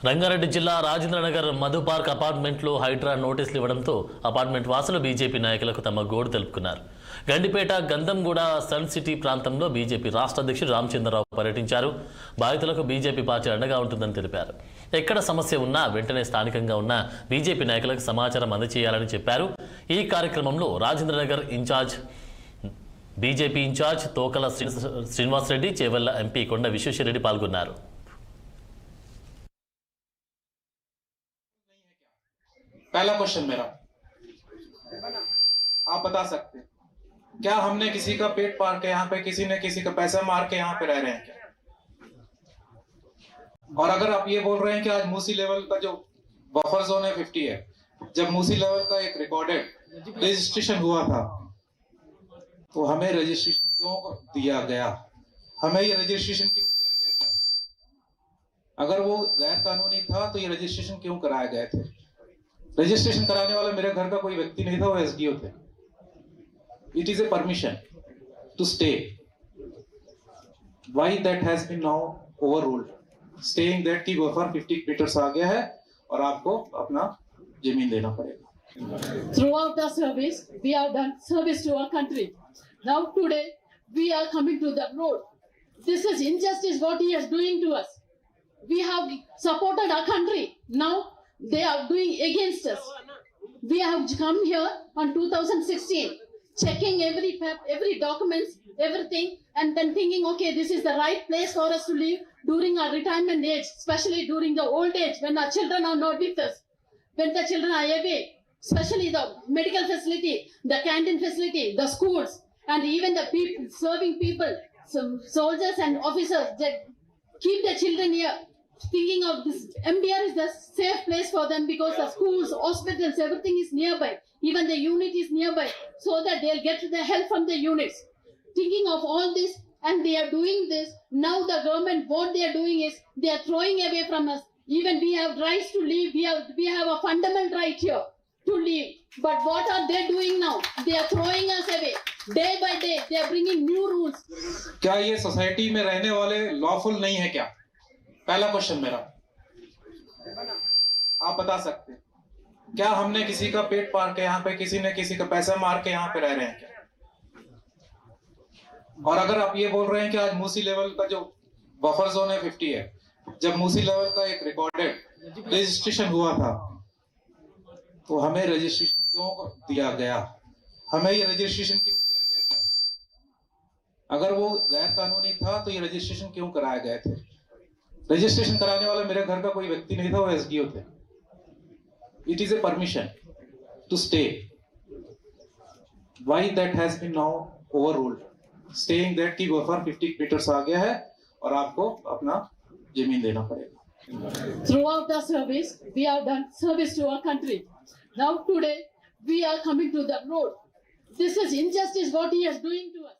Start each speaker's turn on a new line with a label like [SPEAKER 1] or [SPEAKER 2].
[SPEAKER 1] రంగారెడ్డి జిల్లా రాజేంద్రనగర్ మధు పార్క్ అపార్ట్మెంట్లో హైడ్రా నోటీసులు ఇవ్వడంతో అపార్ట్మెంట్ వాసులు బీజేపీ నాయకులకు తమ గోడు తెలుపుకున్నారు. గండిపేట గంధంగూడ సన్ సిటీ ప్రాంతంలో బీజేపీ రాష్ట్ర అధ్యక్షుడు రామచంద్రరావు పర్యటించారు. బాధితులకు బీజేపీ పార్టీ అండగా ఉంటుందని తెలిపారు. ఎక్కడ సమస్య ఉన్నా వెంటనే స్థానికంగా ఉన్న బీజేపీ నాయకులకు సమాచారం అందజేయాలని చెప్పారు. ఈ కార్యక్రమంలో Rajendranagar incharge BJP incharge Tokala Srinivasareddy, Chevella MP Konda Visweswarareddy పాల్గొన్నారు.
[SPEAKER 2] पहला क्वेश्चन मेरा, आप बता सकते हैं क्या हमने किसी का पेट पार के यहाँ पे किसी ने किसी का पैसा मार के यहाँ पे रह रहे हैं क्या? और अगर आप ये बोल रहे हैं कि आज मूसी लेवल का जो बफर जोन है 50 है, जब मूसी लेवल का एक रिकॉर्डेड रजिस्ट्रेशन हुआ था तो हमें रजिस्ट्रेशन क्यों दिया गया? हमें ये रजिस्ट्रेशन क्यों दिया गया था? अगर वो गैर कानूनी था तो ये रजिस्ट्रेशन क्यों कराए गए थे? रजिस्ट्रेशन कराने वाला मेरे घर का कोई व्यक्ति नहीं था, वो एसडीओ थे. It is a permission to stay. Why that has been now overruled, staying that की बफर 50 मीटर्स आ गया है और आपको अपना जमीन देना पड़ेगा.
[SPEAKER 3] Throughout the service, we have done service to our country. Now today, we are coming to the road. This is injustice what he is doing to us. We have supported our country. Now they are doing against us. We have come here on 2016, checking every documents, everything, and then thinking, okay, this is the right place for us to live during our retirement age, especially during the old age when our children are not with us, when the children are away, especially the medical facility, the canteen facility, the schools, and even the people serving people, some soldiers and officers that keep their children here. Thinking of this, MBR is the safe place for them because the schools, hospitals, everything is nearby. Even the unit is nearby, so that they'll get the help from the units. Thinking of all this, and they are doing this. Now the government, what they are doing is they are throwing away from us. Even we have rights to live. We have a fundamental right here to live. But what are they doing now? They are throwing us away. Day by day, they are bringing new rules.
[SPEAKER 2] क्या ये society में रहने वाले lawful नहीं है क्या? पहला question मेरा, आप बता सकते हैं क्या हमने किसी का पेट पार के यहाँ पे किसी ने किसी का पैसा मार के यहाँ पे रह रहे हैं क्या? और अगर आप ये बोल रहे हैं कि आज मूसी लेवल का जो बफर जोन है 50 है, जब मूसी लेवल का एक रिकॉर्डेड रजिस्ट्रेशन हुआ था तो हमें रजिस्ट्रेशन क्यों दिया गया? हमें ये रजिस्ट्रेशन क्यों दिया गया था? अगर वो गैर कानूनी था तो ये रजिस्ट्रेशन क्यों कराए गए थे? रजिस्ट्रेशन कराने वाला मेरे घर का कोई व्यक्ति नहीं था, वो एसडीओ थे. It is a permission to stay. Why that has been now overruled, staying that की बफर 50 मीटर्स आ गया है और आपको अपना जमीन देना पड़ेगा.
[SPEAKER 3] Throughout the service, we have done service to our country. Now today, we are coming to the road. This is injustice what he is doing to us.